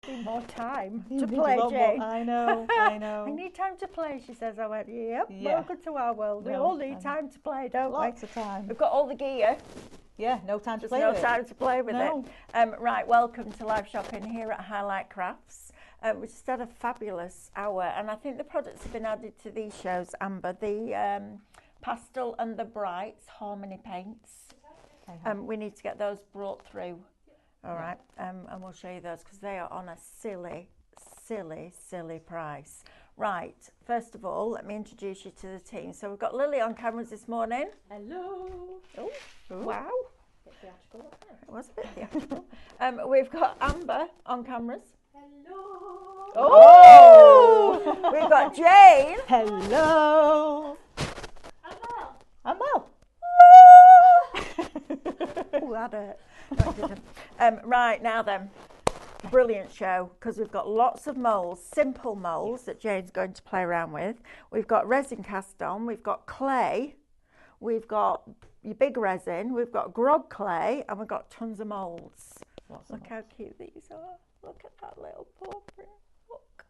need more time You to need play, a lot Jane. more. I know, I know. I need time to play, she says. I went, yep, Yeah. welcome to our world. We No, all need time to play, don't we? Lots of time. We've got all the gear. Yeah, no time to There's play no with time to play with No. it. Right, welcome to live shopping here at Highlight Crafts. We just had a fabulous hour, and I think the products have been added to these shows, Amber. The pastel and the brights harmony paints. We need to get those brought through. All right, and we'll show you those because they are on a silly price. Right, first of all, let me introduce you to the team. So we've got Lily on cameras this morning. Hello. Oh, wow. Bit theatrical, wasn't it? It was a bit theatrical. We've got Amber on cameras. Hello. Oh! We've got Jane. Hello. I'm I'm well. Mel. Oh, that hurt. No, it didn't. Right, now then. Brilliant show because we've got lots of moulds, simple moulds that Jane's going to play around with. We've got resin cast on, we've got clay, we've got your big resin, we've got grog clay, and we've got tons of moulds. Look how cute these are. Look at that little paw print. Look.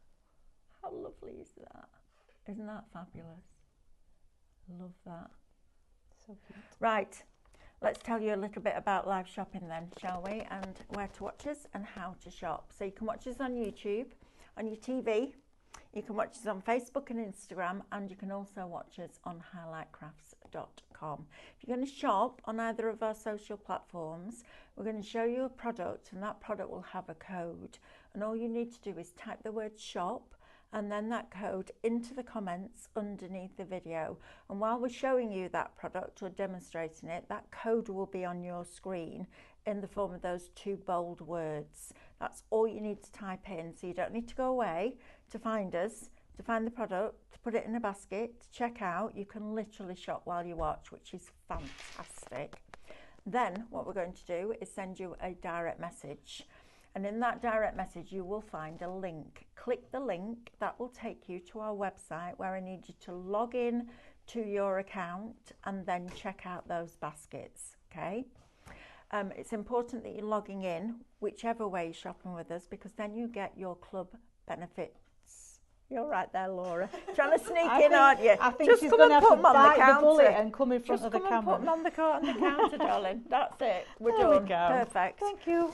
How lovely is that? Isn't that fabulous? Love that. So cute. Right. Let's tell you a little bit about live shopping then, shall we? And where to watch us and how to shop. So you can watch us on YouTube, on your TV. You can watch us on Facebook and Instagram, and you can also watch us on highlightcrafts.com. If you're going to shop on either of our social platforms, we're going to show you a product, and that product will have a code. And all you need to do is type the word shop and then that code into the comments underneath the video. And while we're showing you that product or demonstrating it, that code will be on your screen in the form of those two bold words. That's all you need to type in. So you don't need to go away to find us, to find the product, to put it in a basket, to check out. You can literally shop while you watch, which is fantastic. Then what we're going to do is send you a direct message. And in that direct message, you will find a link. Click the link, that will take you to our website where I need you to log in to your account and then check out those baskets, okay? It's important that you're logging in whichever way you're shopping with us because then you get your club benefits. You're right there, Laura. Trying to sneak in, aren't you? I think Just she's come going to and have put to them on the bite the counter. bullet and come in front Just of the come camera. and put them on the counter, darling. That's it. We're There we done. go. Perfect. Thank you.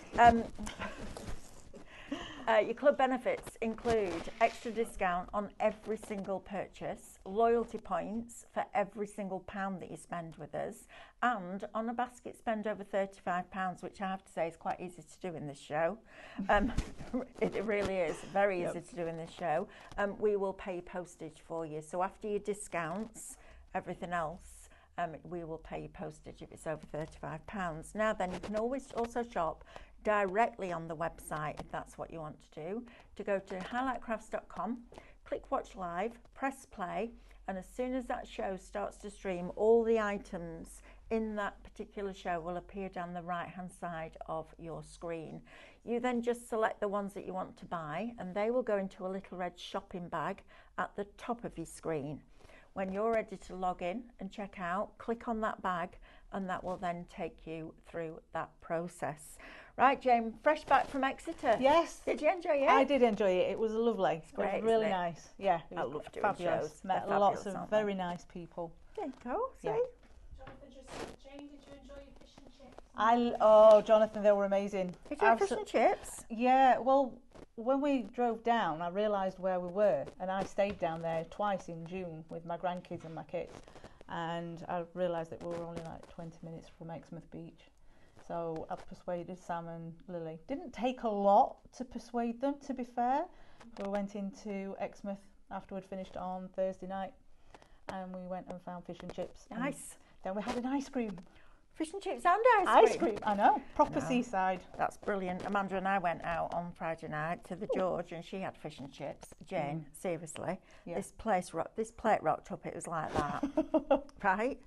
Your club benefits include extra discount on every single purchase, loyalty points for every single £1 that you spend with us, and on a basket spend over £35, which I have to say is quite easy to do in this show. It really is very easy to do in this show. We will pay postage for you. So after your discounts, everything else, we will pay you postage if it's over £35. Now then, you can always also shop directly on the website if that's what you want to do. To go to highlightcrafts.com, click watch live, press play, and as soon as that show starts to stream, all the items in that particular show will appear down the right hand side of your screen. You then just select the ones that you want to buy and they will go into a little red shopping bag at the top of your screen. When you're ready to log in and check out, click on that bag and that will then take you through that process. Right, Jane, fresh back from Exeter. Yes. Did you enjoy it? I did enjoy it. It was lovely. Great, it was really isn't it? nice. Yeah, it I was love doing fabulous. shows. Met They're lots fabulous, of aren't they? very nice people. There you go. See? Yeah. Jonathan just said, Jane, did you enjoy your fish and chips? Oh, Jonathan, they were amazing. Did you have fish and chips? Yeah, well, when we drove down, I realised where we were, and I stayed down there twice in June with my grandkids and my kids, and I realised that we were only like 20 minutes from Exmouth Beach. So I persuaded Sam and Lily. Didn't take a lot to persuade them, to be fair. We went into Exmouth after we'd finished on Thursday night, and we went and found fish and chips. Nice. Then we had an ice cream. Fish and chips and ice cream. I know. Proper seaside. That's brilliant. Amanda and I went out on Friday night to the George and she had fish and chips. Jane, seriously, this plate rocked up, it was like that. Right?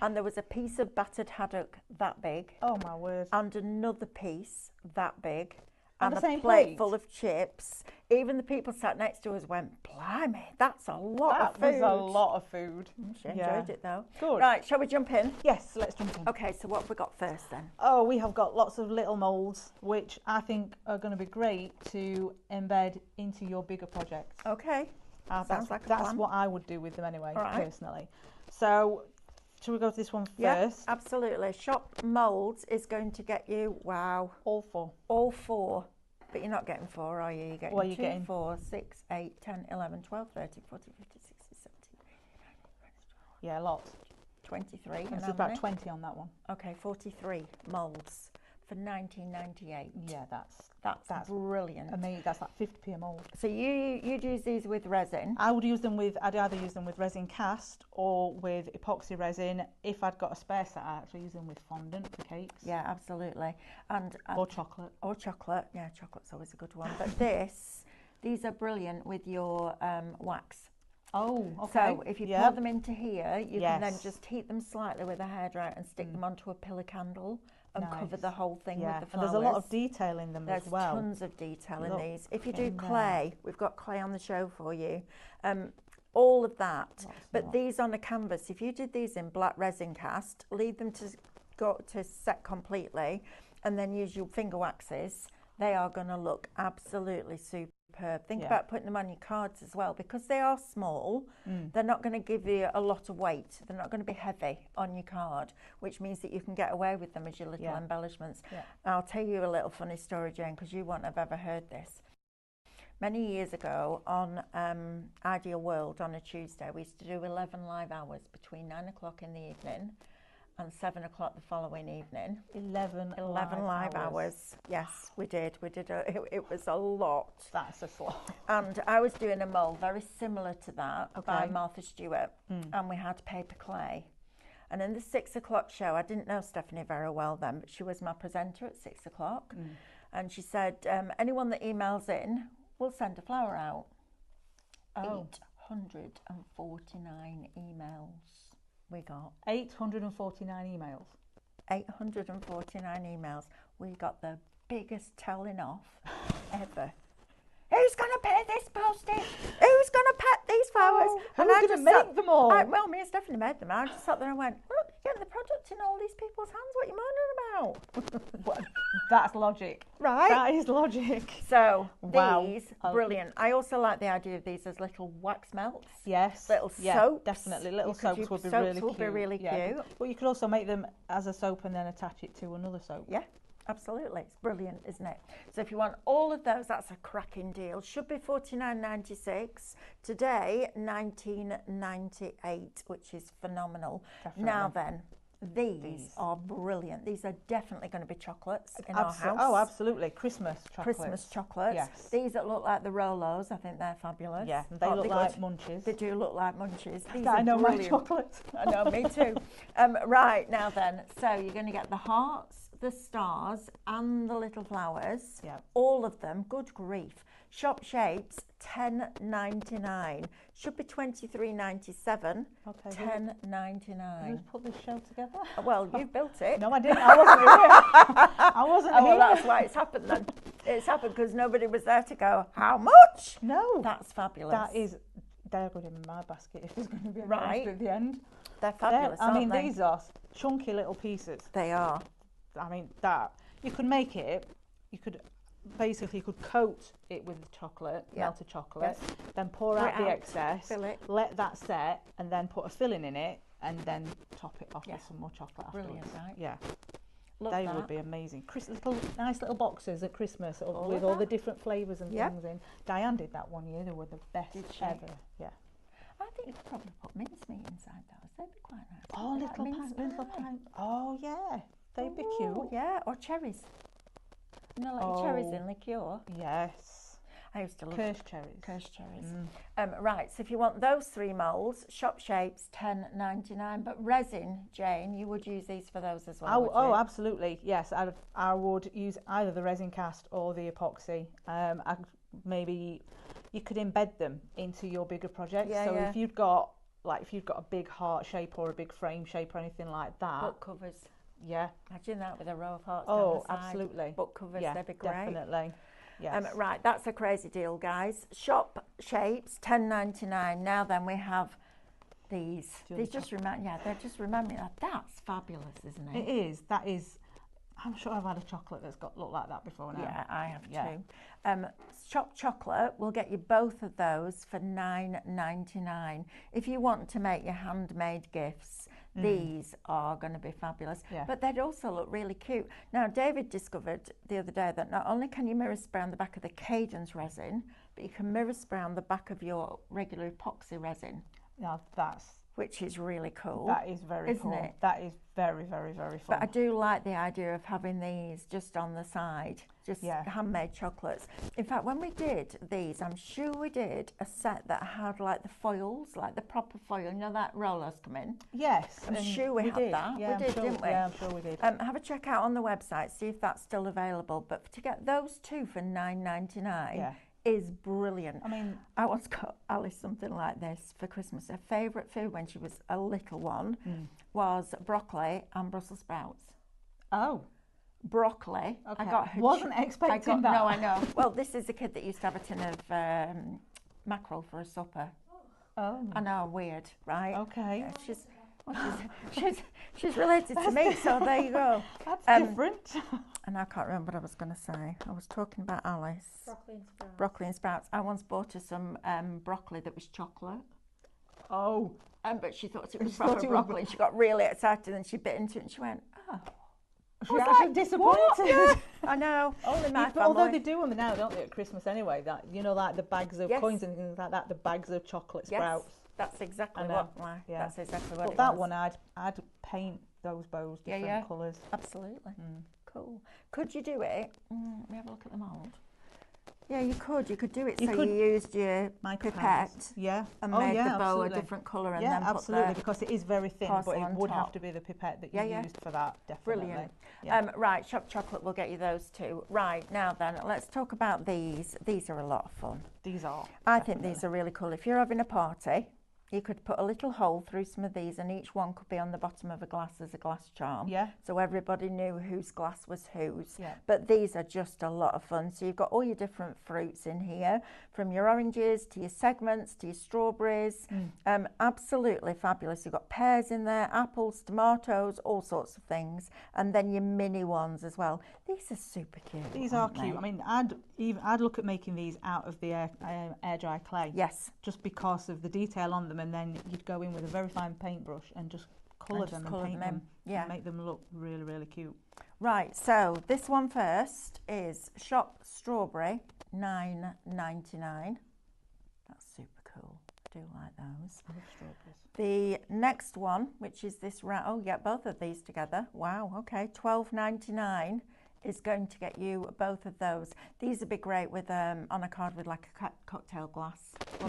And there was a piece of battered haddock that big. Oh my word. And another piece that big. and the a same plate plate? full of chips. Even the people sat next to us went, blimey, that's a lot of That food. was a lot of food. She enjoyed it though. Good. Right, shall we jump in? Yes, let's jump in. Okay, so what have we got first then? Oh, we have got lots of little moulds, which I think are going to be great to embed into your bigger projects. Okay. Sounds like a That's plan. what I would do with them anyway, All right. personally. So, shall we go to this one Yeah, first? absolutely. Shop Moulds is going to get you, wow, All four. all four. But you're not getting four, are you? You're getting What are you 2, getting? 4, 6, 8, 10, 11, 12, 13, 14, 15, 16, 17, Yeah, lots. 23. And There's how about many? 20 on that one. Okay, 43 moulds for 19.98. Yeah, that's That's brilliant. amazing. That's like 50p a mould. So you'd use these with resin. I'd either use them with resin cast or with epoxy resin. If I'd got a spare set, I'd actually use them with fondant for cakes. Yeah, absolutely. And Or chocolate. Or chocolate. Yeah, chocolate's always a good one. But these are brilliant with your wax. Oh, okay. So if you pour them into here, you can then Yes. just heat them slightly with a hairdryer and stick them onto a pillar candle and cover Nice. the whole thing with the And flowers. there's a lot of detail in them There's as well. tons of detail in Look these. If you do in there. clay, we've got clay on the show for you. All of that. Lots and But lots. these on a canvas, if you did these in black resin cast, leave them to go to set completely, and then use your finger waxes, they are going to look absolutely superb. Think Yeah. about putting them on your cards as well, because they are small. They're not going to give you a lot of weight. They're not going to be heavy on your card, which means that you can get away with them as your little embellishments. Yeah. I'll tell you a little funny story, Jane, because you won't have ever heard this. Many years ago on Ideal World on a Tuesday, we used to do 11 live hours between 9 o'clock in the evening and 7 o'clock the following evening. 11 live hours. Yes, we did. It was a lot. That's a lot. And I was doing a mould very similar to that by Okay. Martha Stewart, and we had paper clay. And in the 6 o'clock show, I didn't know Stephanie very well then, but she was my presenter at 6 o'clock. And she said, anyone that emails in, we'll send a flower out. Oh. 849 emails we got. 849 emails. 849 emails. We got the biggest telling off ever. Who's going to pay this postage? Who's going to pack these flowers? Who's going to make them all? Well, me and Stephanie made them. I just sat there and went, look, you're getting the product in all these people's hands. What are you moaning about? That's logic. Right? That is logic. So, Wow. these, brilliant. I also like the idea of these as little wax melts. Yes. Little yeah, soaps. definitely. Little You could soaps use would be soaps really would cute. be really cute. But you could also make them as a soap and then attach it to another soap. Yeah, absolutely. It's brilliant, isn't it? So if you want all of those, that's a cracking deal. Should be $49.96. Today, $19.98, which is phenomenal. Definitely. Now then, these are brilliant. These are definitely going to be chocolates in our house. Oh, absolutely. Christmas chocolates. Christmas chocolates. Yes. These that look like the Rolos, I think they're fabulous. Yeah, they Aren't look they like good? munches. They do look like munchies. These I are know brilliant. my chocolate. I know, me too. Right, now then, so you're going to get the hearts, the stars, and the little flowers. Yeah. All of them, good grief. Shop shapes, $10.99. Should be $23.97. Okay. $10.99. Who's put this show together? Well, you built it. No, I didn't. I wasn't here. I wasn't Oh, well, here. that's why it's happened then. It's happened because nobody was there to go, how much? No. That's fabulous. They're good in my basket if there's going to be a Right. basket at the end. They're fabulous, aren't they? These are chunky little pieces. They are. I mean, that you could make it. You could coat it with chocolate, melted chocolate, then pour out the excess, fill it. let that set, and then put a filling in it, and then top it off with some more chocolate Brilliant, afterwards. right? Yeah. Love They that. would be amazing. Nice little boxes at Christmas with of all that. the different flavours and Yep. things in. Diane did that one year. They were the best Did she? ever. Yeah. I think you could probably put mincemeat inside those. They'd be quite nice. Oh, Like mince little pie. pie. Oh, yeah. They'd be Ooh, cute. Yeah, or cherries. You know, like cherries in liqueur. Yes. I used to love Kirsch cherries. Kirsch cherries. Right, so if you want those 3 moulds, shop shapes, $10.99. But resin, Jane, you would use these for those as well, would you? Absolutely. Yes, I would use either the resin cast or the epoxy. Maybe you could embed them into your bigger projects. Yeah, so yeah. if you've got a big heart shape or a big frame shape or anything like that. Book covers. Yeah. Imagine that with a row of hearts down Oh, the side. absolutely. Book covers, Yeah, they'd be great. definitely. Yes. Right, that's a crazy deal, guys. Shop shapes, $10.99. Now then, we have these. They just remind me that that's fabulous, isn't it? It is. That is. I'm sure I've had a chocolate that's looked like that before now. Yeah, I have too. Shop chocolate will get you both of those for $9.99. If you want to make your handmade gifts, these are going to be fabulous. Yeah. But they'd also look really cute. Now, David discovered the other day that not only can you mirror spray on the back of the Cadence resin, but you can mirror spray on the back of your regular epoxy resin. Now that's. Which is really cool. That is very isn't cool. It? That is very, very, very fun. But I do like the idea of having these just on the side, just handmade chocolates. In fact, when we did these, I'm sure we did a set that had like the foils, like the proper foil, you know, that rollers come in. Yes. I'm sure we had did. that. Yeah, we did, didn't we? Yeah, I'm sure we did. Have a check out on the website, see if that's still available. But to get those two for $9.99 is brilliant. I mean, I once got Alice something like this for Christmas. Her favourite food when she was a little one was broccoli and Brussels sprouts. Oh. Broccoli. Okay. I got her. Wasn't expecting that. No, I know. Well, this is a kid that used to have a tin of mackerel for a supper. Oh. I know, weird, right? Okay. Yeah, she's related to me, so there you go. That's different. And I can't remember what I was going to say. I was talking about Alice. Broccoli and sprouts. I once bought her some broccoli that was chocolate. Oh. But she thought it was proper broccoli. And she got really excited and she bit into it and she went, oh. She was actually disappointed. Yeah, I know. Only my family. Although they do them now, don't they, at Christmas anyway? That, you know, like the bags of coins and things like that, the bags of chocolate sprouts. That's exactly that's exactly what but it that was. one, I'd paint those bows different colours. Absolutely. Cool. Could you do it? Let me have a look at the mould. Yeah, you could. You could do it. You used your pipette. And made the bow a different colour and then absolutely, put because it is very thin, but it would have to be the pipette that you used for that, definitely. Brilliant. Right, Shop Chocolate will get you those two. Right, now then, let's talk about these. These are a lot of fun. These are. I think these are really cool. If you're having a party, you could put a little hole through some of these and each one could be on the bottom of a glass as a glass charm. Yeah. So everybody knew whose glass was whose. Yeah. But these are just a lot of fun. So you've got all your different fruits in here, from your oranges to your segments to your strawberries. Absolutely fabulous. You've got pears in there, apples, tomatoes, all sorts of things. And then your mini ones as well. These are super cute. These are cute. I mean, I'd look at making these out of the air dry clay. Yes. Just because of the detail on them, and then you'd go in with a very fine paintbrush and just colour them and paint them. Yeah. And make them look really, really cute. Right, so this one first is Shop Strawberry, $9.99. That's super cool. I do like those. I love strawberries. The next one, which is this both of these together. Wow, okay, $12.99 is going to get you both of those. These would be great with on a card with like a cocktail glass. Do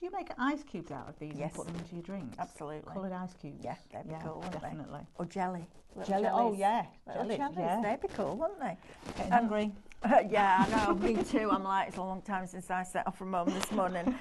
you make ice cubes out of these and put them into your drinks? Absolutely. Coloured ice cubes. Yeah, they'd be cool, wouldn't definitely. They? Or jelly. Jelly. Oh yeah, jellies. Yeah. They'd be cool, wouldn't they? Getting hungry. Yeah, I know. Me too. I'm like, it's a long time since I set off from home this morning.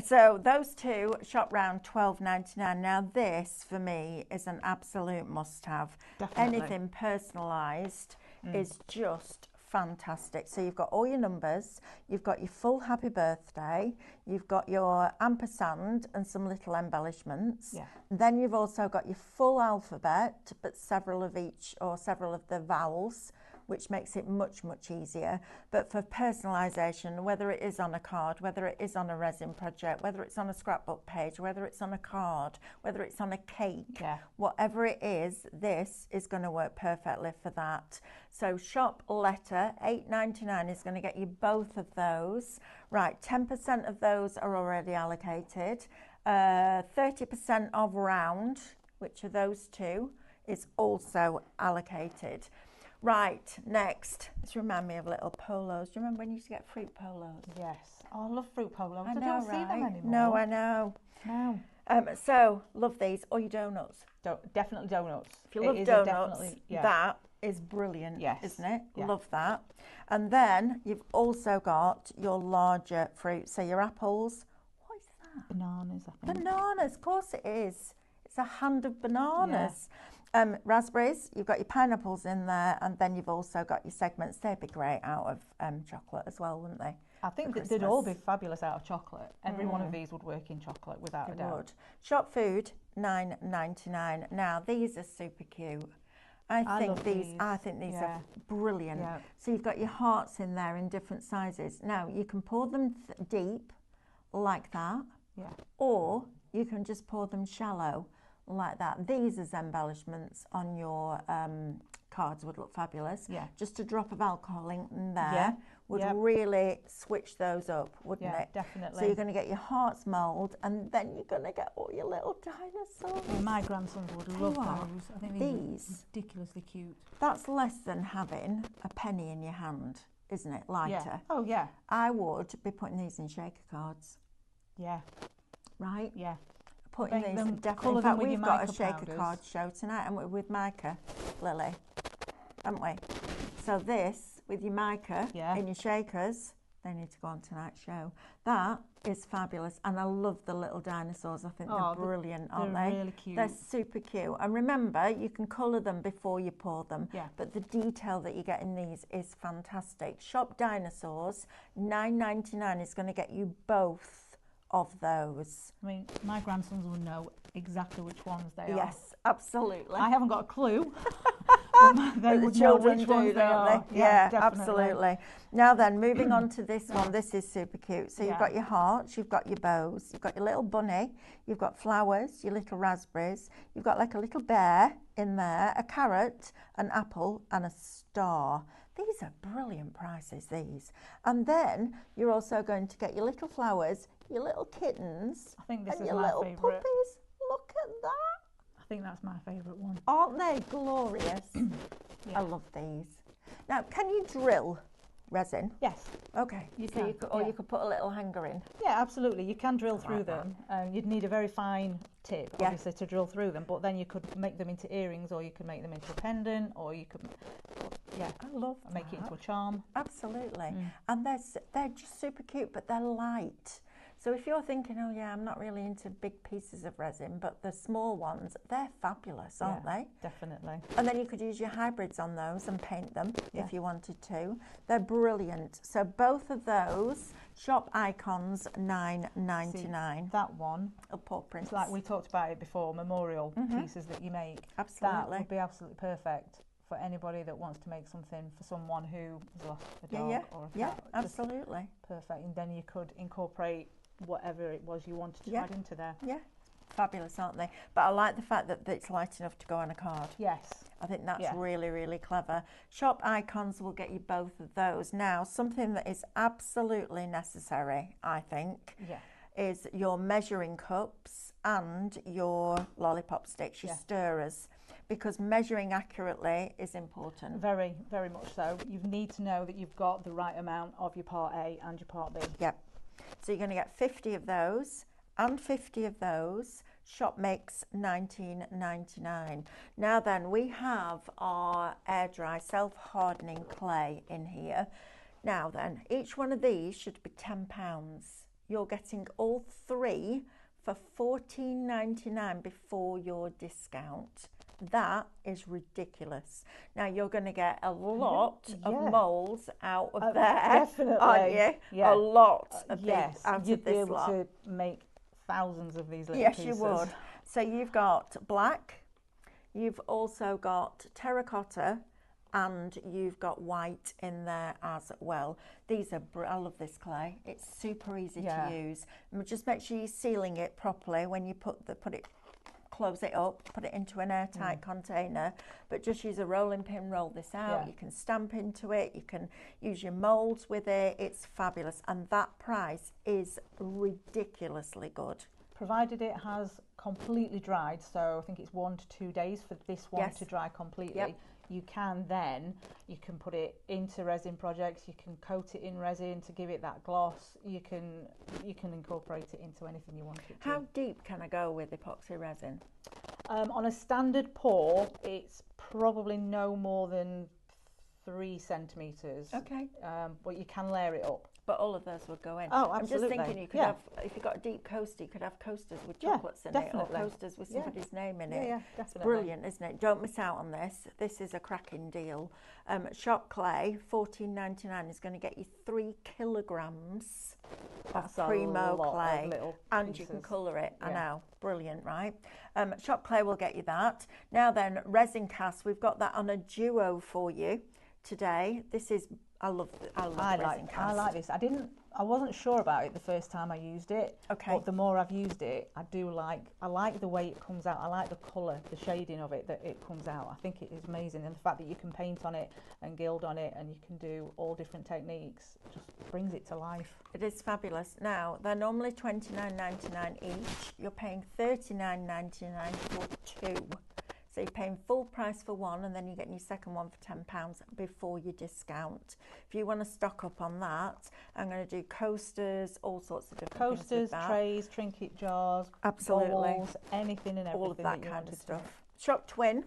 So those two shop round $12.99. Now this for me is an absolute must-have. Definitely. Anything personalised is just fantastic. So you've got all your numbers, you've got your full happy birthday, you've got your ampersand and some little embellishments. Yeah. Then you've also got your full alphabet, but several of each or several of the vowels, which makes it much, much easier. But for personalisation, whether it is on a card, whether it is on a resin project, whether it's on a scrapbook page, whether it's on a card, whether it's on a cake, whatever it is, this is going to work perfectly for that. So Shop Letter, $8.99 is going to get you both of those. Right, 10% of those are already allocated. 30% of round, which are those two, is also allocated. Right, next. This reminds me of little polos. Do you remember when you used to get fruit polos? Yes. Oh, I love fruit polos. I know, don't see them anymore. No, I know. No. So, love these. Or your donuts. Definitely donuts. If you love donuts, that is brilliant, isn't it? Yeah. Love that. And then you've also got your larger fruit. So your apples. What is that? Bananas, I think. Bananas, of course it is. It's a hand of bananas. raspberries, you've got your pineapples in there, and then you've also got your segments. They'd be great out of chocolate as well, wouldn't they? I think that they'd all be fabulous out of chocolate. Every one of these would work in chocolate without a doubt. Would. Shop food, $9.99. Now these are super cute. I think these are brilliant. Yeah. So you've got your hearts in there in different sizes. Now you can pour them deep like that, or you can just pour them shallow like that. These as embellishments on your cards would look fabulous. Yeah. Just a drop of alcohol in there would really switch those up, wouldn't it? Definitely. So you're going to get your hearts mould, and then you're going to get all your little dinosaurs. Yeah, my grandsons would love those. I think these are ridiculously cute. That's less than having a penny in your hand, isn't it? Lighter. Yeah. Oh yeah. I would be putting these in shaker cards. Yeah. Right? Yeah. Putting these definitely. In fact, we've got a shaker card show tonight, and we're with mica, Lily, haven't we? So this with your mica in your shakers, they need to go on tonight's show. That is fabulous, and I love the little dinosaurs. I think they're brilliant, aren't they? They're really cute. They're super cute. And remember, you can colour them before you pour them. Yeah. But the detail that you get in these is fantastic. Shop Dinosaurs, $9.99 is going to get you both of those. I mean, my grandsons will know exactly which ones they are. Yes, absolutely. I haven't got a clue. They would know which ones they are. Yeah, absolutely. Now then, moving on to this one. This is super cute. So you've got your hearts, you've got your bows, you've got your little bunny, you've got flowers, your little raspberries, you've got like a little bear in there, a carrot, an apple, and a star. These are brilliant prices, these. And then you're also going to get your little flowers, your little kittens, I think this and is your my little favourite. puppies. Look at that. I think that's my favourite one. Aren't they glorious? I love these. Now, can you drill resin? Yes. Okay. You could, you could put a little hanger in. Yeah, absolutely. You can drill through them. You'd need a very fine tip, obviously, to drill through them. But then you could make them into earrings, or you could make them into a pendant, or you could, I love make it into a charm. Absolutely. And they're just super cute, but they're light. So if you're thinking, oh yeah, I'm not really into big pieces of resin, but the small ones, they're fabulous, aren't they? Definitely. And then you could use your hybrids on those and paint them if you wanted to. They're brilliant. So both of those, Shop Icons, $9.99. That one, a paw print. It's like we talked about it before, memorial pieces that you make. Absolutely. That would be absolutely perfect for anybody that wants to make something for someone who has lost a dog or a cat. Yeah, absolutely. Perfect. And then you could incorporate whatever it was you wanted to add into there. Yeah, fabulous, aren't they? But I like the fact that it's light enough to go on a card. Yes. I think that's really, really clever. Shop Icons will get you both of those. Now, something that is absolutely necessary, I think, is your measuring cups and your lollipop sticks, your stirrers, because measuring accurately is important. Very, very much so. You need to know that you've got the right amount of your part A and your part B. Yep. So you're going to get 50 of those and 50 of those. Shop makes $19.99. Now then, we have our air dry self-hardening clay in here. Now then, each one of these should be £10. You're getting all three for $14.99 before your discount. That is ridiculous. Now you're going to get a lot of moulds out of there, definitely, aren't you? A lot of these out of this lot. You'd be able to make thousands of these little pieces. Yes, you would. So you've got black, you've also got terracotta, and you've got white in there as well. These are, I love this clay. It's super easy to use. And just make sure you're sealing it properly when you close it up, put it into an airtight container, but just use a rolling pin, roll this out. You can stamp into it, you can use your moulds with it. It's fabulous, and that price is ridiculously good. Provided it has completely dried, so I think it's 1 to 2 days for this one to dry completely. You can put it into resin projects, you can coat it in resin to give it that gloss, you can incorporate it into anything you want it to. How deep can I go with epoxy resin? On a standard pour, it's probably no more than 3 centimetres. Okay. But you can layer it up. But all of those would go in. Oh, I'm just absolutely. thinking you could Yeah. have, if you've got a deep coaster, you could have coasters with Yeah, chocolates in it, definitely. or coasters with Yeah. somebody's name in Yeah, it. yeah, It's definitely. brilliant, isn't it? Don't miss out on this. This is a cracking deal. Shop clay, $14.99 is going to get you 3 kilograms That's of a primo lot of clay, little and you can pieces. colour it. I Yeah. know, brilliant, right? Shop clay will get you that. Now then, resin cast, we've got that on a duo for you today. This is, I love resin cast. I like this. I wasn't sure about it the first time I used it. Okay. But the more I've used it, I like the way it comes out. I like the colour, the shading of it that it comes out. I think it is amazing, and the fact that you can paint on it and gild on it, and you can do all different techniques, just brings it to life. It is fabulous. Now, they're normally $29.99 each. You're paying $39.99 for 2. So you're paying full price for 1, and then you're getting your second one for £10 before your discount. If you want to stock up on that, I'm going to do coasters, all sorts of different things with Coasters, that. trays, trinket jars, Absolutely. bowls, anything and everything. All of that you kind wanted of to stuff. make. Shop Twin,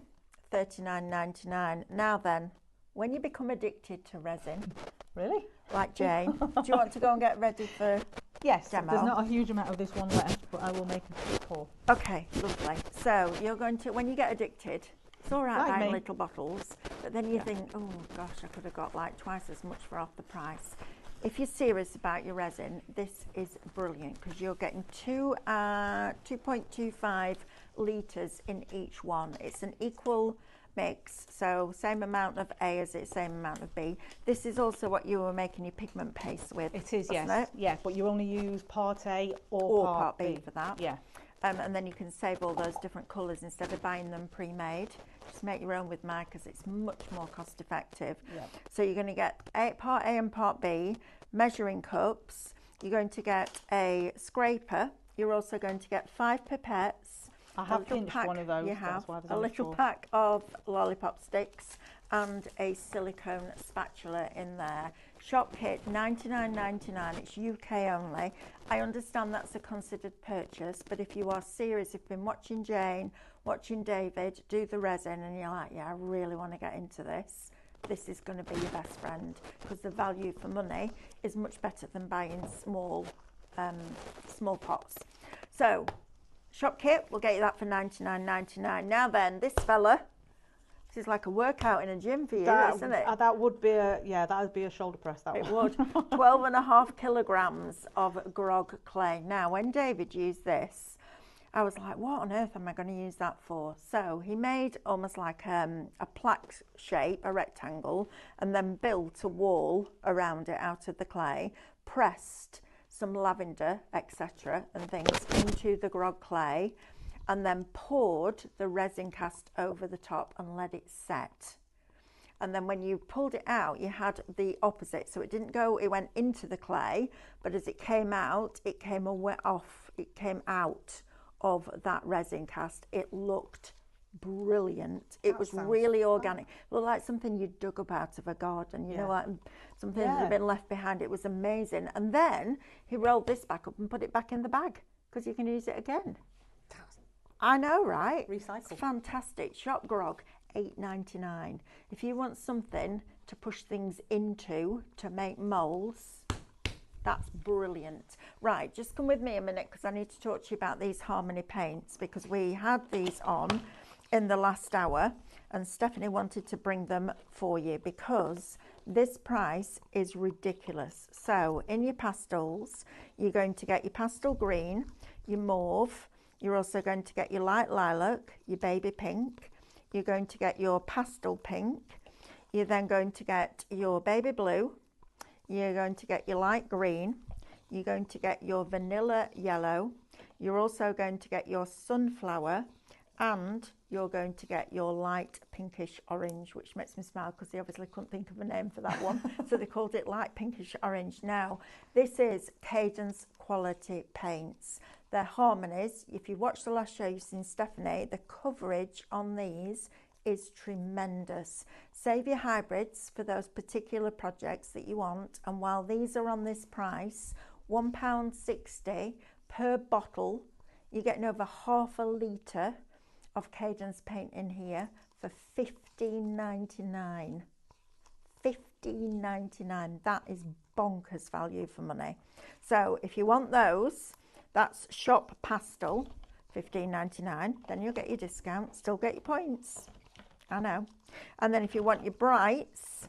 $39.99. Now then, when you become addicted to resin, Really? like Jane, do you want to go and get ready for... Yes, Demo. there's not a huge amount of this one left, but I will make a quick haul. Okay, lovely. So you're going to, when you get addicted, it's all right Like buying me. little bottles, but then you think, oh gosh, I could have got like twice as much for half the price. If you're serious about your resin, this is brilliant because you're getting 2.25 litres in each one. It's an equal mix, so same amount of A as it, same amount of B. This is also what you were making your pigment paste with. It is, wasn't yes. it? Yeah, but you only use part A or Or part part B for that. Yeah. And then you can save all those different colours instead of buying them pre-made. Just make your own with mine because it's much more cost effective. Yep. So you're going to get part A and part B, measuring cups. You're going to get a scraper. You're also going to get 5 pipettes. I have finished one of those. You that's have why there's a only little 4. pack of lollipop sticks and a silicone spatula in there. Shop kit $99.99. It's UK only. I understand that's a considered purchase, but if you are serious, if you've been watching Jane, watching David do the resin, and you're like, yeah, I really want to get into this, this is going to be your best friend because the value for money is much better than buying small pots. So shop kit, we'll get you that for $99.99. Now then, this fella, this is like a workout in a gym for you, isn't it? That would be that would be a shoulder press. That It one. would. 12.5 kilograms of grog clay. Now, when David used this, I was like, what on earth am I going to use that for? So he made almost like a plaque shape, a rectangle, and then built a wall around it out of the clay, pressed some lavender, etc., and things into the grog clay, and then poured the resin cast over the top and let it set. And then when you pulled it out, you had the opposite. So it didn't go, it went into the clay, but as it came out, it came out of that resin cast. It looked brilliant. It was really organic. It looked like something you dug up out of a garden, you know, like something that had been left behind. It was amazing. And then he rolled this back up and put it back in the bag because you can use it again. I know, right? Recycle. It's fantastic. Shop grog, $8.99. If you want something to push things into to make moulds, that's brilliant. Right, just come with me a minute because I need to talk to you about these Harmony paints because we had these on in the last hour and Stephanie wanted to bring them for you because this price is ridiculous. So in your pastels, you're going to get your pastel green, your mauve, you're also going to get your light lilac, your baby pink, you're going to get your pastel pink, you're then going to get your baby blue, you're going to get your light green, you're going to get your vanilla yellow, you're also going to get your sunflower, and you're going to get your light pinkish orange, which makes me smile because they obviously couldn't think of a name for that one. So they called it light pinkish orange. Now, this is Cadence quality paints. They're Harmonies. If you watched the last show, you've seen Stephanie. The coverage on these is tremendous. Save your hybrids for those particular projects that you want. And while these are on this price, £1.60 per bottle, you're getting over half a litre of Cadence paint in here for $15.99. $15.99. That is bonkers value for money. So if you want those, that's shop pastel, $15.99. Then you'll get your discount, still get your points. I know. And then if you want your brights,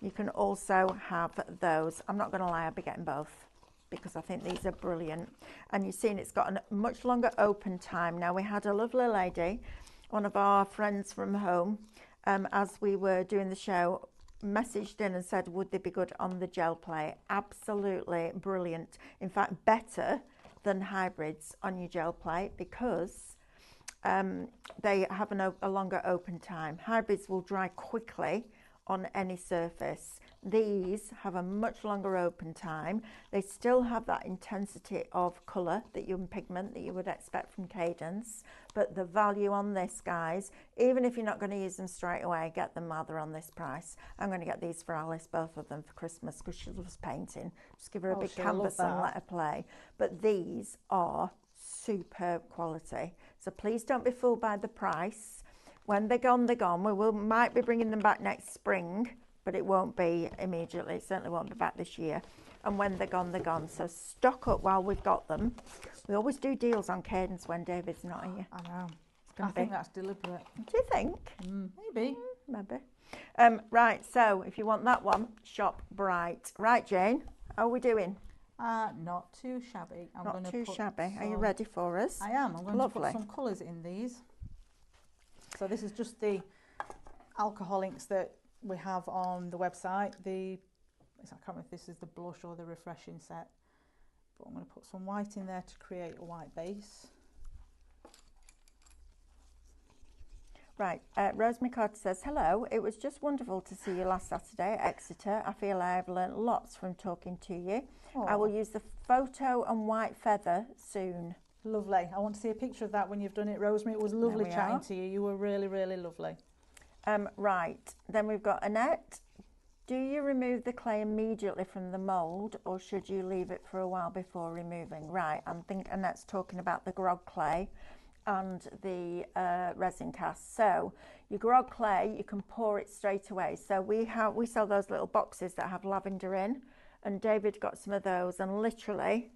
you can also have those. I'm not going to lie, I'll be getting both because I think these are brilliant. And you've seen it's got a much longer open time. Now, we had a lovely lady, one of our friends from home, as we were doing the show, messaged in and said, would they be good on the gel plate? Absolutely brilliant. In fact, better than hybrids on your gel plate because they have a longer open time. Hybrids will dry quickly on any surface. These have a much longer open time. They still have that intensity of colour and pigment that you would expect from Cadence, but the value on this, guys, even if you're not going to use them straight away, get them while they're on this price. I'm going to get these for Alice, both of them, for Christmas because she loves painting. Just give her a big canvas and let her play. But these are superb quality. So please don't be fooled by the price. When they're gone, they're gone. We might be bringing them back next spring, but it won't be immediately. It certainly won't be back this year. And when they're gone, they're gone. So stock up while we've got them. We always do deals on Cadence when David's not here. I know. I think that's deliberate. Do you think? Maybe. Maybe. Right, so if you want that one, shop Bright. Right, Jane, how are we doing? Not too shabby. Not too shabby. Are you ready for us? I am. I'm going to put some colours in these. So this is just the alcohol inks that we have on the website. I can't remember if this is the blush or the refreshing set, but I'm going to put some white in there to create a white base. Right, Rosemary Carter says, hello, it was just wonderful to see you last Saturday at Exeter. I feel I have learnt lots from talking to you. I will use the photo and white feather soon. Lovely. I want to see a picture of that when you've done it, Rosemary. It was lovely chatting to you. You were really, really lovely. Right, then we've got Annette. Do you remove the clay immediately from the mould or should you leave it for a while before removing? Right, I think Annette's talking about the grog clay and the resin cast. So your grog clay, you can pour it straight away. So we sell those little boxes that have lavender in, and David got some of those and literally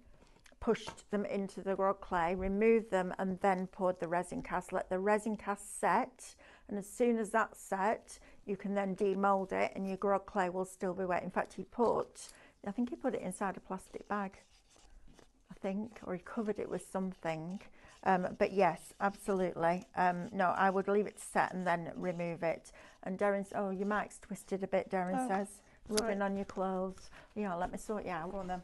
pushed them into the grog clay, removed them and then poured the resin cast. Let the resin cast set, and as soon as that's set, you can then demold it and your grog clay will still be wet. In fact, I think he put it inside a plastic bag, or he covered it with something. But yes, absolutely. No, I would leave it to set and then remove it. And Darren, oh, your mic's twisted a bit, Darren says. Rubbing on your clothes. Yeah, let me sort you out. Go on then.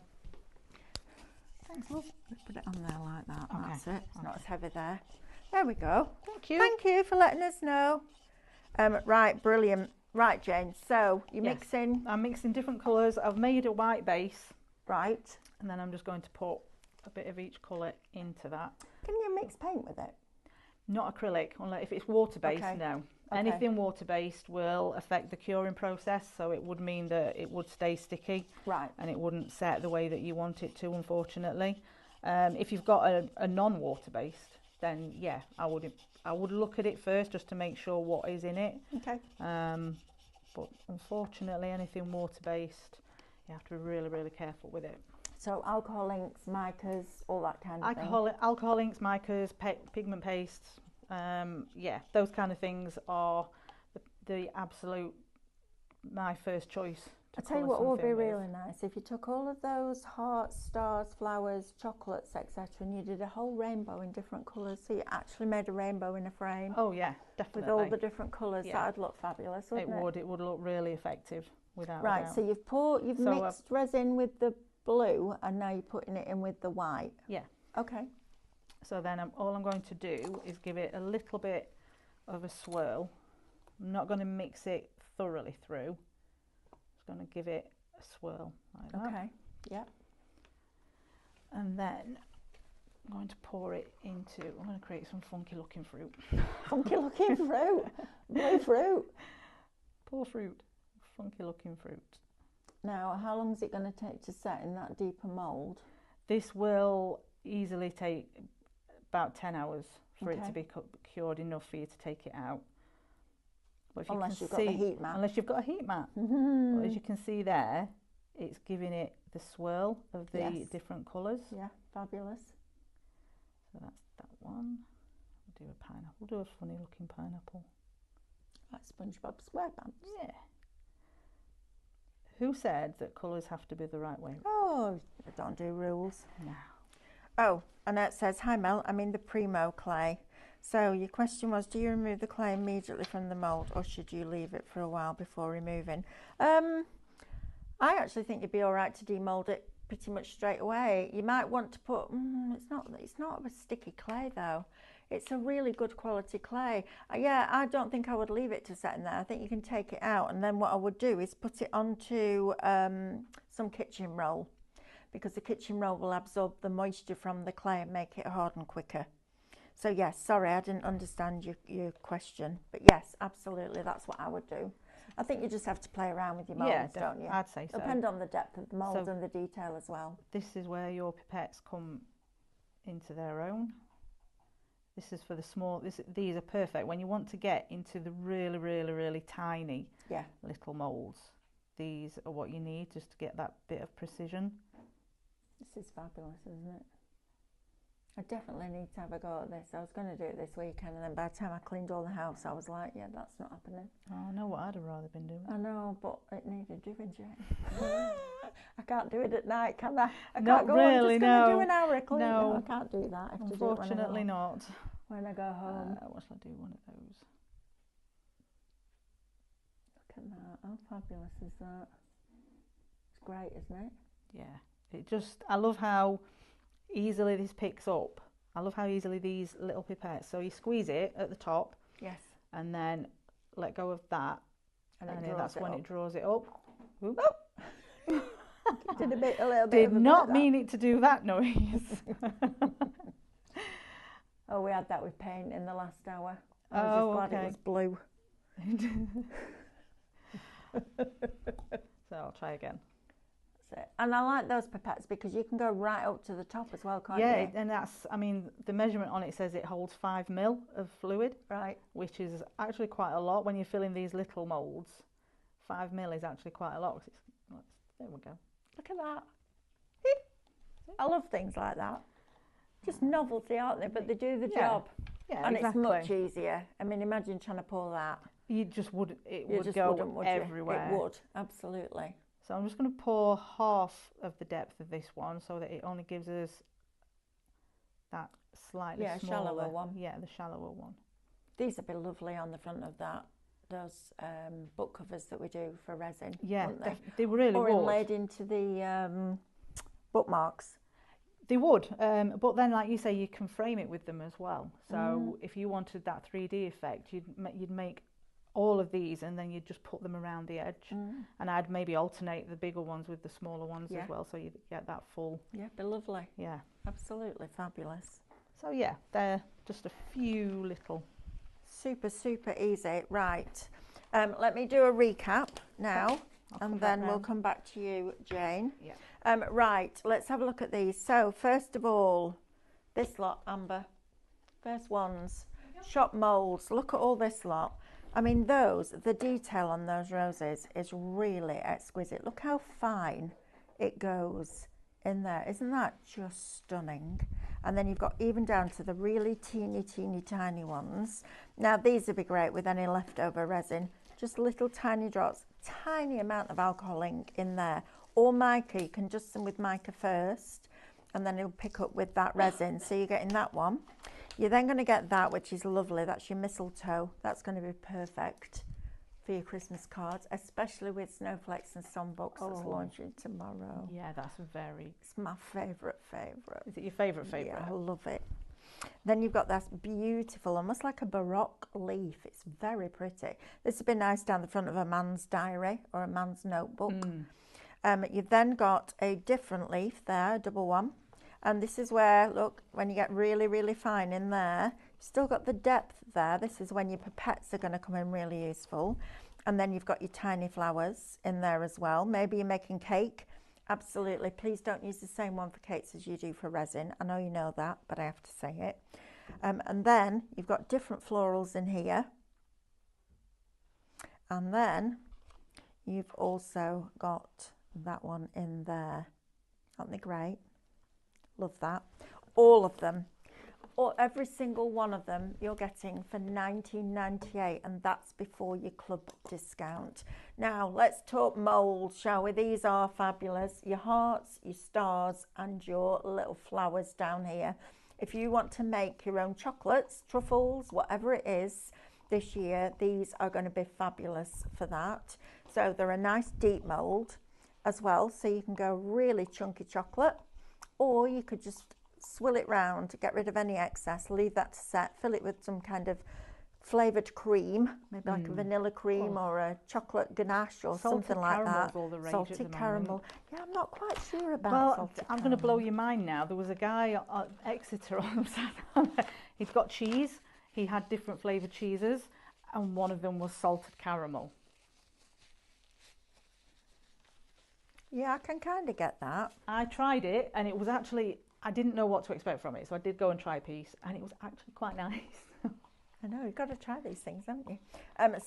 Thanks, love. Put it on there like that. Okay. That's it. It's not as heavy there. There we go. Thank you. Thank you for letting us know. Right, brilliant. Right, Jane. So you're mixing. I'm mixing different colours. I've made a white base. Right. And then I'm just going to put a bit of each colour into that. Can you mix paint with it? Not acrylic, unless if it's water-based, no. Okay. Anything water-based will affect the curing process, so it would mean that it would stay sticky. Right. And it wouldn't set the way that you want it to, unfortunately. If you've got a non-water-based, then yeah, I would look at it first just to make sure what is in it. Okay. But unfortunately, anything water-based, you have to be really, really careful with it. So alcohol inks, micas, all that kind of thing. Alcohol inks, micas, pigment pastes, yeah, those kind of things are the absolute my first choice. I tell you what would be really nice if you took all of those hearts, stars, flowers, chocolates, etc., and you did a whole rainbow in different colours. So you actually made a rainbow in a frame. Oh yeah, definitely. With all the different colours, that'd look fabulous, wouldn't it? It would look really effective without Right. doubt. So you've mixed resin with the blue, and now you're putting it in with the white. Yeah. Okay. So then all I'm going to do is give it a little bit of a swirl. I'm not going to mix it thoroughly through. Just going to give it a swirl like that. Okay. Yeah. And then I'm going to pour it into. I'm going to create some funky looking fruit. Funky looking fruit. Blue fruit. Poor fruit. Funky looking fruit. Now, how long is it going to take to set in that deeper mould? This will easily take about 10 hours for it to be cured enough for you to take it out. But if unless you've got the heat mat. Unless you've got a heat mat. Mm-hmm. But as you can see there, it's giving it the swirl of the Yes. different colours. Yeah, fabulous. So that's that one. We'll do a pineapple. We'll do a funny looking pineapple. Like SpongeBob SquarePants. Yeah. Who said that colours have to be the right way? Oh, I don't do rules. No. Oh, and it says, hi Mel, I'm in the Primo clay. So your question was, do you remove the clay immediately from the mould or should you leave it for a while before removing? I actually think you'd be all right to demould it pretty much straight away. You might want to put, it's not a sticky clay though. It's a really good quality clay. Yeah, I don't think I would leave it to set in there. I think you can take it out, and then what I would do is put it onto some kitchen roll, because the kitchen roll will absorb the moisture from the clay and make it harden quicker. So yes, sorry, I didn't understand your question, but yes, absolutely, that's what I would do. I think you just have to play around with your moulds, don't you? I'd say so. Depend on the depth of the mould So and the detail as well. This is where your pipettes come into their own. This is for the small, these are perfect when you want to get into the really, really, really tiny little moulds. These are what you need just to get that bit of precision. This is fabulous, isn't it? I definitely need to have a go at this. I was going to do it this weekend, and then by the time I cleaned all the house, I was like, yeah, that's not happening. Oh, I know what I'd have rather been doing. I know, but it needed doing, Jane. I can't do it at night, can I? I Not can't go, really, I'm just going to no. do an hour of cleaning. No. No, I can't do that. I have to do it Unfortunately not. when I go home. What shall I do? One of those. Look at that. How fabulous is that? It's great, isn't it? Yeah. I love how easily this picks up. I love how easily these little pipettes, so you squeeze it at the top. Yes. And then let go of that. And then it that's when up. It draws it up. Oop. Did a little bit Did of a not bit mean it to do that noise. Oh, we had that with paint in the last hour. I Oh, was just glad okay. it was blue. So I'll try again. That's it. And I like those pipettes because you can go right up to the top as well, can't Yeah, you? and that's, I mean, the measurement on it says it holds 5 ml of fluid, Right. which is actually quite a lot when you're filling these little moulds. 5 ml is actually quite a lot. 'Cause there we go. Look at that. I love things like that. Just novelty, aren't they? But they do the job. Yeah, And exactly. it's much easier. I mean, imagine trying to pull that. You just would, it You would just go wouldn't, would you? everywhere. It would, absolutely. So I'm just going to pour half of the depth of this one so that it only gives us that slightly smaller. Shallower one. Yeah, the shallower one. These would be lovely on the front of that. Those book covers that we do for resin. Yeah, wouldn't they really or would. inlaid into the bookmarks. They would, but then, like you say, you can frame it with them as well. So if you wanted that 3D effect, you'd make all of these and then you'd just put them around the edge. And I'd maybe alternate the bigger ones with the smaller ones as well, so you'd get that full. Yeah, be lovely. Yeah. Absolutely fabulous. So yeah, they're just a few little. Super, super easy. Right. Let me do a recap now, and then we'll come back to you, Jane. Yeah. Right, let's have a look at these. So, first of all, this lot, Amber. First ones, shop moulds. Look at all this lot. I mean, the detail on those roses is really exquisite. Look how fine it goes in there. Isn't that just stunning? And then you've got even down to the really teeny, teeny, tiny ones. Now, these would be great with any leftover resin. Just little tiny drops, tiny amount of alcohol ink in there. Or mica, you can just some with mica first, and then it'll pick up with that resin. So you're getting that one. You're then going to get that, which is lovely. That's your mistletoe. That's going to be perfect for your Christmas cards, especially with snowflakes and songbooks that's launching tomorrow. Yeah, that's very. It's my favourite. Is it your favourite? Yeah, I love it. Then you've got this beautiful, almost like a Baroque leaf. It's very pretty. This would be nice down the front of a man's diary or a man's notebook. You've then got a different leaf there, a double one. And this is where, look, when you get really, really fine in there, you've still got the depth there. This is when your pipettes are going to come in really useful. And then you've got your tiny flowers in there as well. Maybe you're making cake. Absolutely. Please don't use the same one for cakes as you do for resin. I know you know that, but I have to say it. And then you've got different florals in here. And then you've also got that one in there. Aren't they great? Love that. All of them, or every single one of them, you're getting for £19.98, and that's before your club discount. Now let's talk moulds, shall we? These are fabulous. Your hearts, your stars, and your little flowers down here. If you want to make your own chocolates, truffles, whatever it is, this year, these are going to be fabulous for that. So they're a nice deep mould as well, so you can go really chunky chocolate, or you could just swill it round, get rid of any excess, leave that to set, fill it with some kind of flavoured cream, maybe like a vanilla cream or a chocolate ganache or something like that. All the rage Salted at the caramel. Yeah, I'm not quite sure about salted I'm going to blow your mind now. There was a guy at Exeter on Saturday. He'd got cheese. He had different flavoured cheeses, and one of them was salted caramel. Yeah, I can kind of get that. I tried it, and it was actually, I didn't know what to expect from it, so I did go and try a piece, and it was actually quite nice. I know, you've got to try these things, haven't you?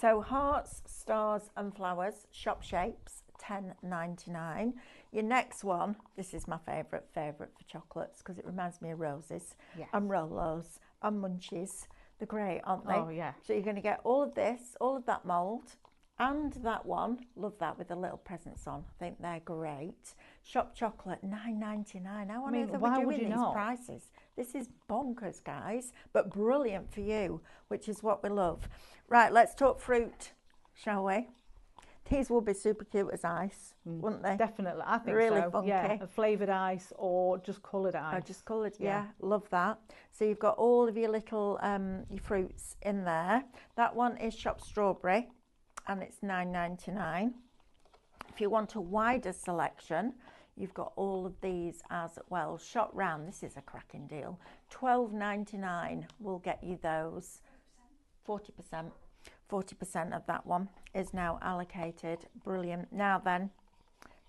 So hearts, stars and flowers, shop shapes, £10.99. Your next one, this is my favourite for chocolates because it reminds me of roses. Yes. And Rolos and Munchies. They're great, aren't they? Oh, yeah. So you're going to get all of this, all of that mould, and that one. Love that with the little presents on. I think they're great. Shop chocolate, £9.99. How on earth are we doing these prices? This is bonkers, guys, but brilliant for you, which is what we love. Right, let's talk fruit, shall we? These will be super cute as ice, wouldn't they? Definitely, I think really so. Funky. Yeah, a flavoured ice or just coloured ice. Oh, just coloured, yeah. Love that. So you've got all of your little your fruits in there. That one is shop strawberry, and it's £9.99. If you want a wider selection, you've got all of these as well. Shop round, this is a cracking deal. £12.99 will get you those. 40%. 40% of that one is now allocated. Brilliant. Now then,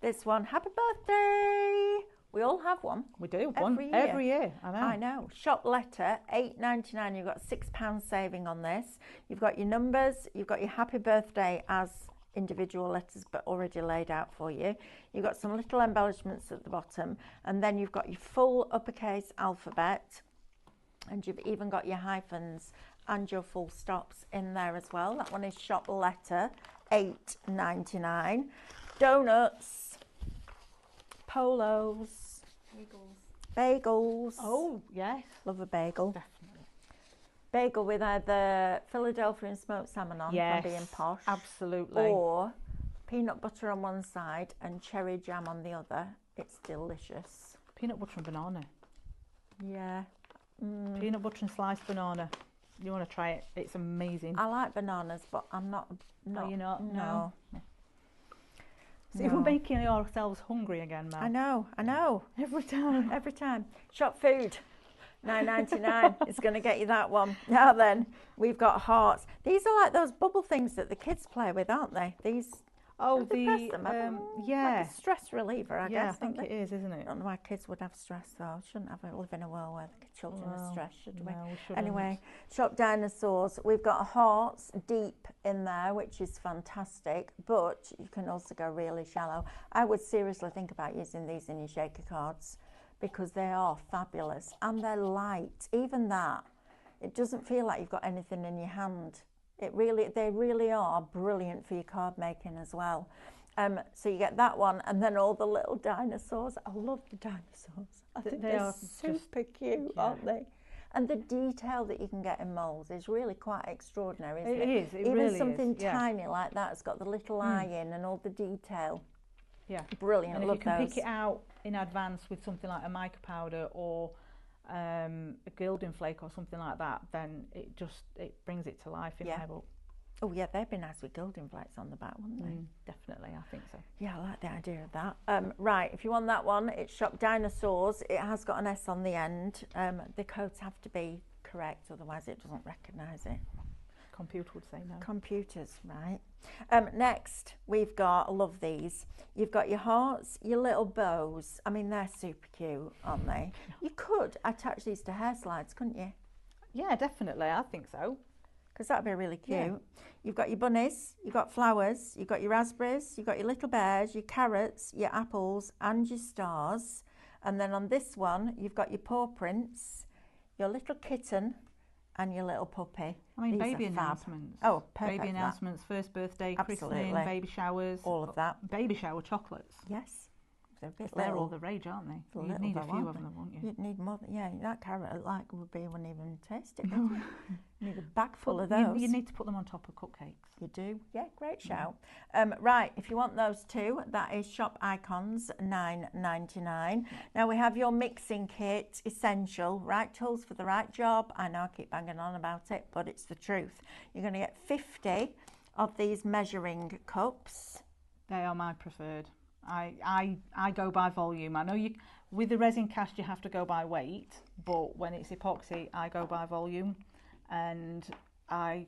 this one, happy birthday. We all have one. We do, every year. I know. Shop letter, £8.99. You've got £6 saving on this. You've got your numbers, you've got your happy birthday as individual letters but already laid out for you. You've got some little embellishments at the bottom, and then you've got your full uppercase alphabet, and you've even got your hyphens and your full stops in there as well. That one is shop letter, £8.99. Donuts, polos, bagels. Oh, yes. Love a bagel. Definitely. Bagel with either Philadelphia and smoked salmon on, Yes, for being posh. absolutely. Or peanut butter on one side and cherry jam on the other. It's delicious. Peanut butter and banana. Yeah. Peanut butter and sliced banana. You want to try it? It's amazing. I like bananas, but I'm not. No, you're not? No. See, we're making ourselves hungry again, Mel. I know. Every time. Every time. Shop food, £9.99. It's going to get you that one. Now then, we've got hearts. These are like those bubble things that the kids play with, aren't they? These. Oh, yeah. Like a stress reliever, I guess. I think it is, isn't it? I don't know why kids would have stress though. Shouldn't live in a world where the children are stressed, should we? No, we shouldn't. Anyway, shop dinosaurs. We've got hearts deep in there, which is fantastic, but you can also go really shallow. I would seriously think about using these in your shaker cards because they are fabulous and they're light. Even that, it doesn't feel like you've got anything in your hand. They really are brilliant for your card making as well. So you get that one, and then all the little dinosaurs. I love the dinosaurs. I think they're super cute, aren't they? And the detail that you can get in moulds is really quite extraordinary, isn't it? It is. It Even really something is. Yeah. tiny like that has got the little eye in and all the detail. Yeah. Brilliant. And if love you can those. pick it out in advance with something like a mica powder or a gilding flake or something like that, then it brings it to life in my book. Oh yeah, they'd be nice with gilding flakes on the back, wouldn't they? Definitely, I think so. Yeah, I like the idea of that. Right, if you want that one, it's shop dinosaurs. It has got an S on the end. The codes have to be correct, otherwise it doesn't recognise it. Computer would say no. Computers, right. Next, we've got, I love these. You've got your hearts, your little bows. I mean, they're super cute, aren't they? You could attach these to hair slides, couldn't you? Yeah, definitely. I think so. because that'd be really cute. Yeah. You've got your bunnies, you've got flowers, you've got your raspberries, you've got your little bears, your carrots, your apples, and your stars. And then on this one, you've got your paw prints, your little kitten, and your little puppy. I mean, These baby are fab. announcements. Oh, perfect. Baby that. announcements, first birthday, Absolutely. christening, baby showers. All of that. Baby shower chocolates. Yes. They're a bit They're all little. the rage, aren't they? They're You'd little need a though, few aren't of they? them, wouldn't you? You'd need more. Yeah, that carrot like would be, wouldn't even taste it. Would you? You need a bag full of those. You need to put them on top of cupcakes. You do, yeah, great shout. Right, if you want those two, that is Shop Icons, $9.99. Now we have your mixing kit, essential, right tools for the right job. I know I keep banging on about it, but it's the truth. You're going to get 50 of these measuring cups. They are my preferred. I go by volume. I know you with the resin cast you have to go by weight, but when it's epoxy I go by volume, and I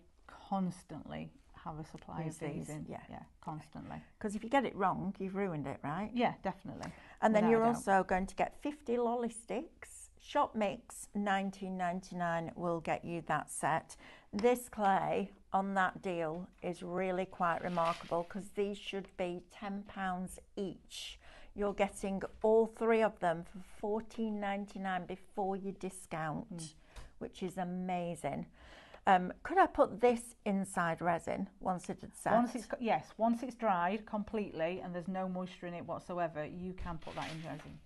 constantly have a supply Use of these these, in. yeah. Constantly. Because if you get it wrong, you've ruined it, right? Yeah, definitely. And then Without you're a doubt. also going to get 50 lolly sticks. Shop Mix, $19.99 will get you that set. This clay on that deal is really quite remarkable because these should be £10 each. You're getting all three of them for $14.99 before your discount, which is amazing. Could I put this inside resin once it had set? Once it's dried completely and there's no moisture in it whatsoever, you can put that in resin.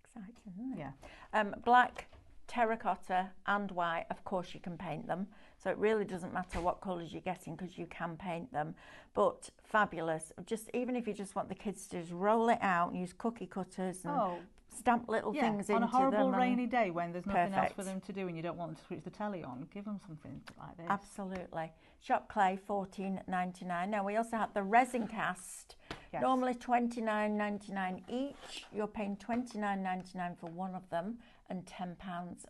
Exciting, isn't it? Yeah. Black, terracotta and white, of course you can paint them, so it really doesn't matter what colours you're getting because you can paint them, but fabulous. Just even if you just want the kids to just roll it out and use cookie cutters and stamp little things on into a horrible them. rainy day when there's nothing else for Perfect. them to do and you don't want them to switch the telly on, give them something like this. Absolutely. Shop Clay, $14.99. Now we also have the resin cast. Yes. Normally $29.99 each. You're paying $29.99 for one of them and £10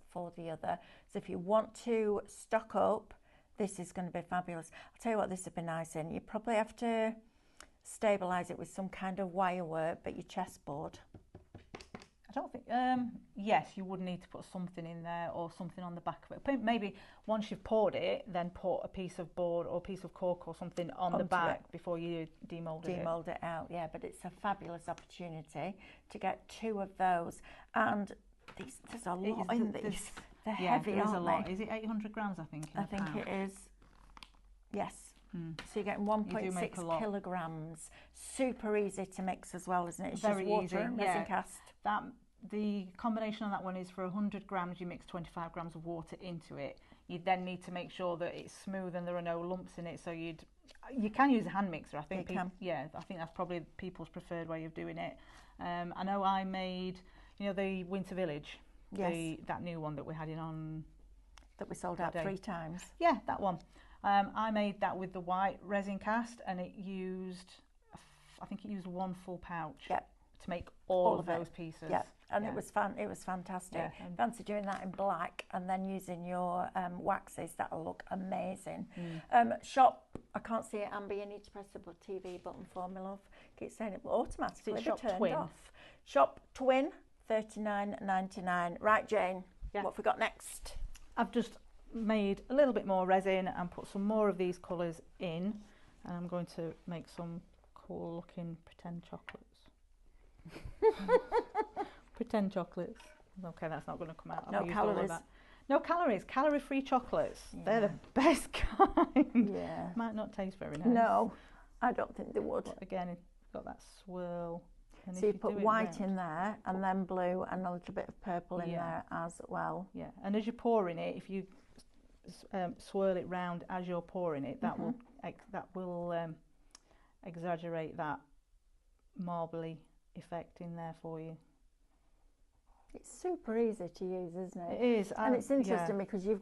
for the other. So if you want to stock up, this is going to be fabulous. I'll tell you what this would be nice in. You probably have to stabilise it with some kind of wire work, but your chessboard. I don't think, yes, you would need to put something in there or something on the back of it. Maybe once you've poured it, then put a piece of board or a piece of cork or something on the Onto back it. before you demould it. Demould it out, yeah, but it's a fabulous opportunity to get two of those. And there's a lot in these. They're heavy, there is aren't a lot. they? Is it 800 grams, I think? I think it is. Yes. So you're getting 1.6 kilograms. Super easy to mix as well, isn't it? It's Very just water easy. and resin cast. The combination on that one is for 100 grams, you mix 25 grams of water into it. You then need to make sure that it's smooth and there are no lumps in it. So you can use a hand mixer. I think You can. Yeah, I think that's probably people's preferred way of doing it. I know I made, the Winter Village. Yes. That new one that we had in on. That we sold out 3 times. Yeah, that one. I made that with the white resin cast, and it used, I think it used 1 full pouch. Yep. To make all of those pieces. Yeah, and it was fun. It was fantastic. Yeah. Fancy doing that in black and then using your waxes. That'll look amazing. Shop. I can't see it, Amber. You need to press the TV button for me, love. Keep saying it, but automatically It's be Shop turned Twin. off. Shop Twin, $39.99. Right, Jane. Yeah. What have we got next? I've just made a little bit more resin and put some more of these colours in, and I'm going to make some cool looking pretend chocolates. Pretend chocolates. Okay, that's not going to come out. No calories. No calories. Calorie-free chocolates. Yeah. They're the best kind. Yeah. Might not taste very nice. No, I don't think they would. But again, it's got that swirl. And So if you put do it white round- in there and then blue and a little bit of purple in there as well. Yeah, and as you're pouring it, if you swirl it round as you're pouring it, that will exaggerate that marbly effect in there for you. It's super easy to use, isn't it? It is, And it's interesting because you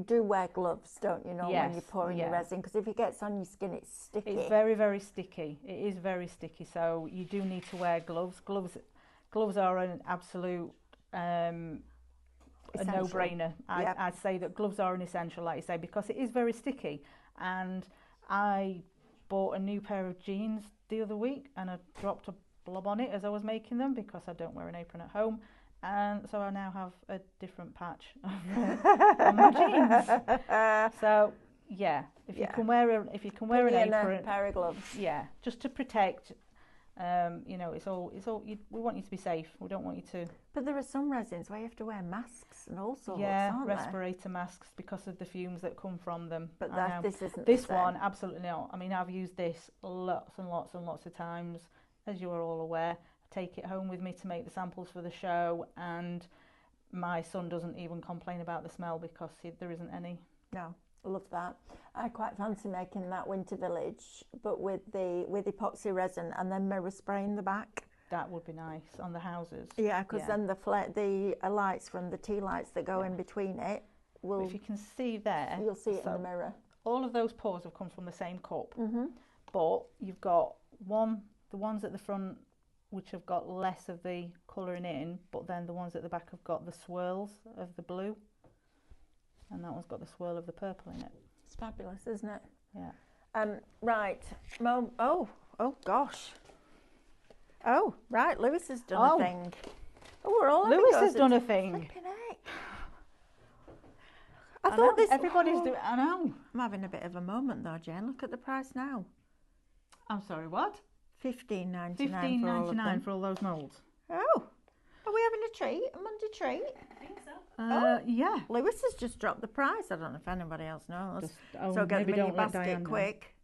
do wear gloves, don't you, when Yes, you're pouring your resin, because if it gets on your skin, it's sticky. It's very, very sticky. It is very sticky, so you do need to wear gloves. Gloves are an absolute a no-brainer. I'd say that gloves are an essential, like you say, because it is very sticky. And I bought a new pair of jeans the other week, and I dropped a blob on it as I was making them because I don't wear an apron at home. And so I now have a different patch on my jeans. So yeah, if you can wear an apron, a pair of gloves. yeah, just to protect. You know, we want you to be safe. We don't want you to. But there are some resins where you have to wear masks and all sorts. Yeah, aren't respirator masks because of the fumes that come from them. But this isn't this the same. one. Absolutely not. I mean, I've used this lots and lots and lots of times, as you are all aware. I take it home with me to make the samples for the show, and my son doesn't even complain about the smell because there isn't any. No, I love that. I quite fancy making that winter village, but with epoxy resin and then mirror spray in the back. That would be nice on the houses. Yeah, because then the lights from the tea lights that go in between it will. If you can see there, you'll see it in the mirror. All of those pours have come from the same cup, but you've got the ones at the front which have got less of the colouring in, but then the ones at the back have got the swirls of the blue, and that one's got the swirl of the purple in it. It's fabulous, isn't it? Yeah. Right. Oh gosh. Oh, right. Lewis has done a thing. Oh, we're all Lewis has done a thing. Flipping heck. I thought this. Everybody's doing. I know. I'm having a bit of a moment though, Jane. Look at the price now. I'm sorry. What? $15.99. $15.99 for all those moulds. Oh, are we having a treat? A Monday treat? I think so. Yeah. Lewis has just dropped the price. I don't know if anybody else knows. So get them in your basket Diane quick.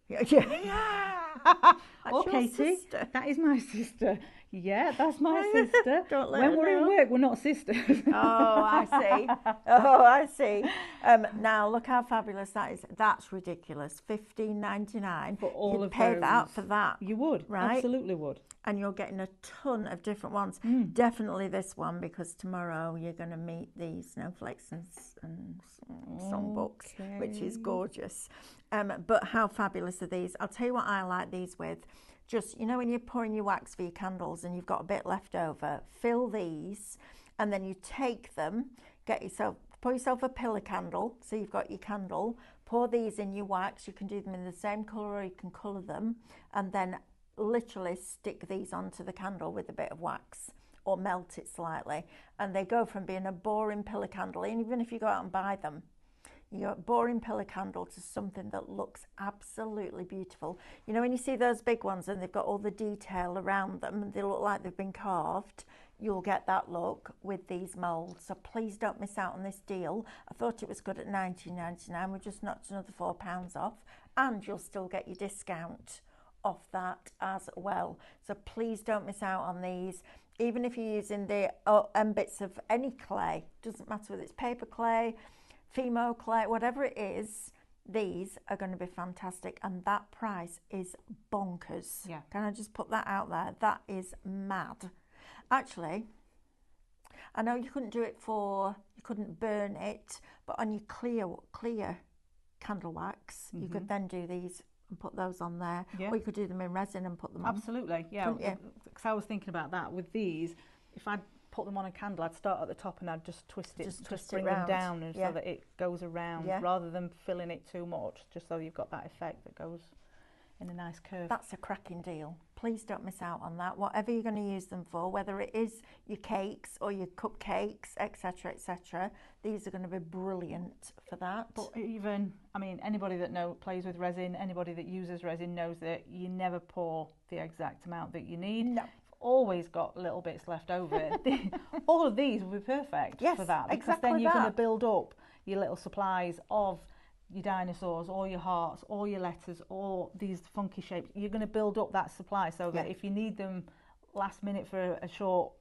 Yeah. Oh, Katie, that is my sister. Yeah, that's my sister. Don't let when her we're know. in work, we're not sisters. Oh, I see. Now look how fabulous that is. That's ridiculous. $15.99 for all You'd of pay those. that for that. You would, right? Absolutely would. And you're getting a ton of different ones. Definitely this one, because tomorrow you're going to meet the snowflakes and songbooks, which is gorgeous. But how fabulous are these? I'll tell you what I like these with. Just, you know, when you're pouring your wax for your candles and you've got a bit left over, fill these, and then you take them, pour yourself a pillar candle, so you've got your candle, pour these in your wax. You can do them in the same colour or you can colour them, and then literally stick these onto the candle with a bit of wax or melt it slightly, and they go from being a boring pillar candle, and even if you go out and buy them, you got a boring pillar candle to something that looks absolutely beautiful. You know, when you see those big ones and they've got all the detail around them and they look like they've been carved, you'll get that look with these moulds. So please don't miss out on this deal. I thought it was good at $19.99. We just knocked another £4 off, and you'll still get your discount off that as well. So please don't miss out on these. Even if you're using the bits of any clay, doesn't matter whether it's paper clay, Fimo clay, whatever it is, these are going to be fantastic, and that price is bonkers. Yeah. Can I just put that out there? That is mad. Actually, I know you couldn't burn it, but on your clear candle wax, you could then do these and put those on there, or you could do them in resin and put them on. Absolutely, yeah. Because I was thinking about that with these. If I'd put them on a candle, I'd start at the top and I'd just twist it, just bring them down, and so that it goes around, rather than filling it too much, just so you've got that effect that goes in a nice curve. That's a cracking deal. Please don't miss out on that. Whatever you're going to use them for, whether it is your cakes or your cupcakes, etc., etc., these are going to be brilliant for that. But even, I mean, anybody that plays with resin, anybody that uses resin knows that you never pour the exact amount that you need. No. Always got little bits left over. All of these will be perfect for that, because exactly then you're going to build up your little supplies of your dinosaurs, or your hearts, or your letters, or these funky shapes. You're going to build up that supply so that if you need them last minute for a short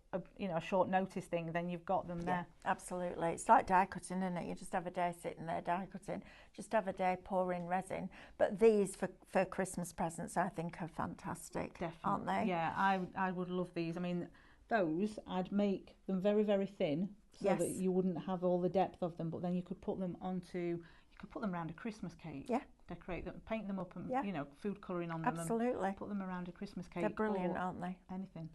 notice thing, then you've got them there. Absolutely. It's like die cutting, isn't it? You just have a day sitting there die cutting, just have a day pouring resin. But these for Christmas presents, I think, are fantastic. Definitely. Aren't they? Yeah, I would love these. I mean, those, I'd make them very, very thin so that you wouldn't have all the depth of them, but then you could put them around a Christmas cake. Yeah. Decorate them, paint them up, and food colouring on them. Absolutely. And put them around a Christmas cake. They're brilliant, aren't they? Anything.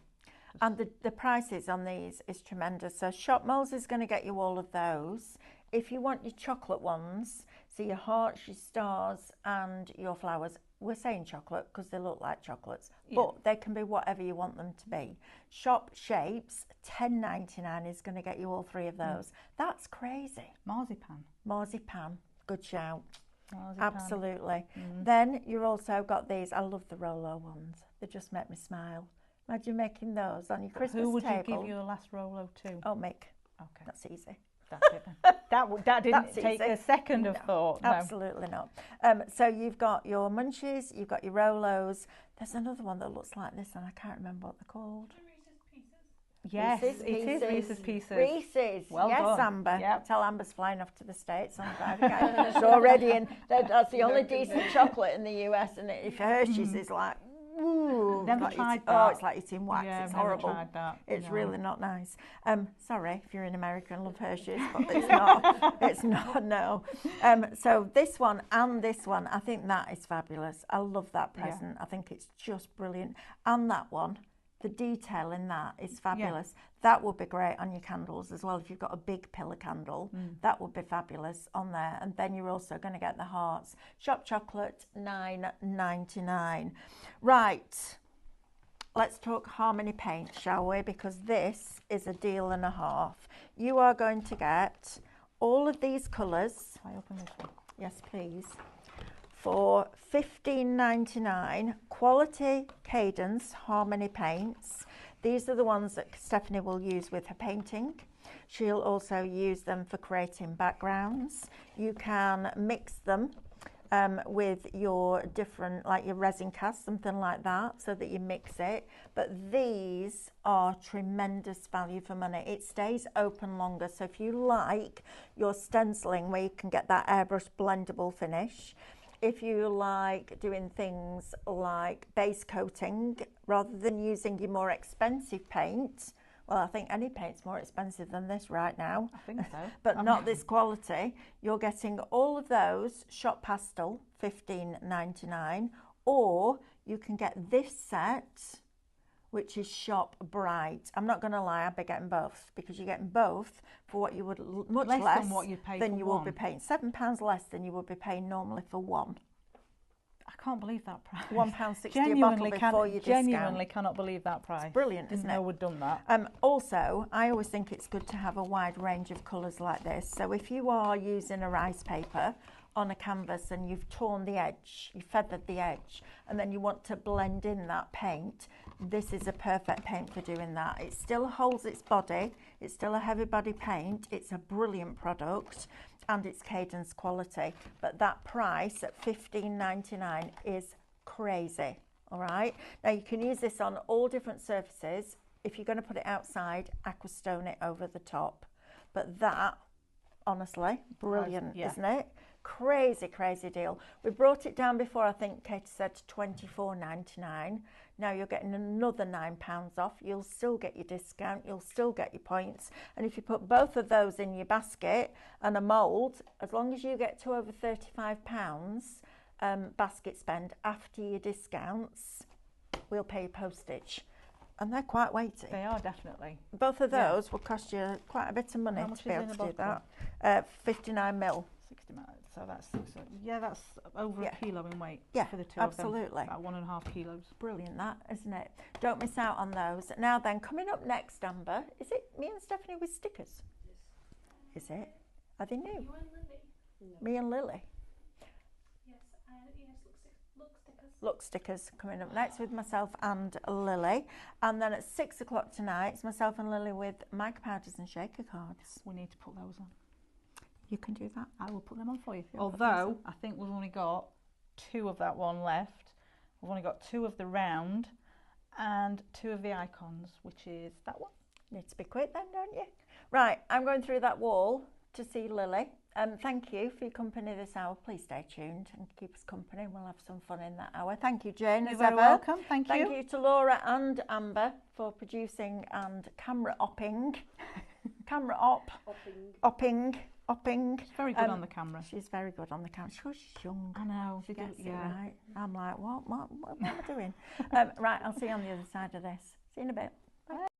And the prices on these is tremendous. So Shop Moulds is going to get you all of those. If you want your chocolate ones, so your hearts, your stars and your flowers, we're saying chocolate because they look like chocolates, but they can be whatever you want them to be. Shop shapes, $10.99 is going to get you all three of those. That's crazy. Marzipan. Marzipan, good shout. Marzipan. Absolutely. Then you've also got these. I love the Rolo ones. They just make me smile. Imagine making those on your Christmas table. Who would you give your last Rolo to? Oh, Mick. Okay. That's easy. That's it then. that didn't take a second of thought. No. Absolutely not. So you've got your munchies, you've got your Rolos. There's another one that looks like this and I can't remember what they're called. Yes, Reese's it is Reese's Pieces. Reese's. Well yes, done. Amber. Yep. Tell Amber's flying off to the States on Friday. She's already in. That's the only decent chocolate in the US, and if Hershey's is like, ooh, Never like tried that. that. Oh, it's like eating wax. Yeah, it's I've never horrible. tried that. It's No. really not nice. Sorry if you're in America and love Hershey's, but it's not. It's not. No. So this one and this one, I think that is fabulous. I love that present. I think it's just brilliant. And that one. The detail in that is fabulous. That would be great on your candles as well. If you've got a big pillar candle, that would be fabulous on there. And then you're also going to get the hearts. Shop chocolate, $9.99. Right, let's talk Harmony paint, shall we? Because this is a deal and a half. You are going to get all of these colours. I open this one. Yes, please. For $15.99, quality Cadence Harmony paints. These are the ones that Stephanie will use with her painting. She'll also use them for creating backgrounds. You can mix them with your different, like your resin cast, something like that, so that you mix it. But these are tremendous value for money. It stays open longer. So if you like your stenciling where you can get that airbrush blendable finish, if you like doing things like base coating, rather than using your more expensive paint, well, I think any paint's more expensive than this right now. I think so. But not this quality. You're getting all of those, Shop Pastel, $15.99, or you can get this set, which is Shop Bright. I'm not going to lie, I'd be getting both, because you're getting both for what you would much less than what you'd pay than for you one. will be paying. £7 less than you would be paying normally for one. I can't believe that price. £1.60 a bottle before you discount. Genuinely cannot believe that price. It's brilliant, Didn't isn't know it? we'd done that. Also, I always think it's good to have a wide range of colours like this. So if you are using a rice paper on a canvas and you've torn the edge, you feathered the edge, and then you want to blend in that paint, this is a perfect paint for doing that. It still holds its body, it's still a heavy body paint, it's a brilliant product, and it's Cadence quality. But that price at $15.99 is crazy. All right, now you can use this on all different surfaces. If you're going to put it outside, aquastone it over the top. But that, honestly, brilliant, isn't it? Crazy, crazy deal. We brought it down before, I think Katie said $24.99. Now you're getting another £9 off. You'll still get your discount, you'll still get your points. And if you put both of those in your basket and a mould, as long as you get to over £35 basket spend after your discounts, we'll pay your postage. And they're quite weighty. They are, definitely. Both of those will cost you quite a bit of money to be able to do that. 59 mil. 60 mil. So that's that's over a kilo in weight. Yeah, for the two absolutely. of them. About 1.5 kilos. Brilliant, that, isn't it? Don't miss out on those. Now then, coming up next, Amber, is it me and Stephanie with stickers? Yes. Is it? Are they new? You and Lily? No. Me and Lily. Yes, look stickers. Look stickers coming up next with myself and Lily. And then at 6 o'clock tonight, it's myself and Lily with mica powders and shaker cards. We need to put those on. You can do that. I will put them on for you. Although, I think we've only got 2 of that one left. We've only got 2 of the round and 2 of the icons, which is that one. Need to be quick then, don't you? Right, I'm going through that wall to see Lily. Thank you for your company this hour. Please stay tuned and keep us company. We'll have some fun in that hour. Thank you, Jane, You're as very ever. welcome. Thank you. Thank you to Laura and Amber for producing and camera opping. Camera opping. She's very good on the camera. She's very good on the camera. She's young. I know. She gets it right. I'm like, what am I doing? Right, I'll see you on the other side of this. See you in a bit.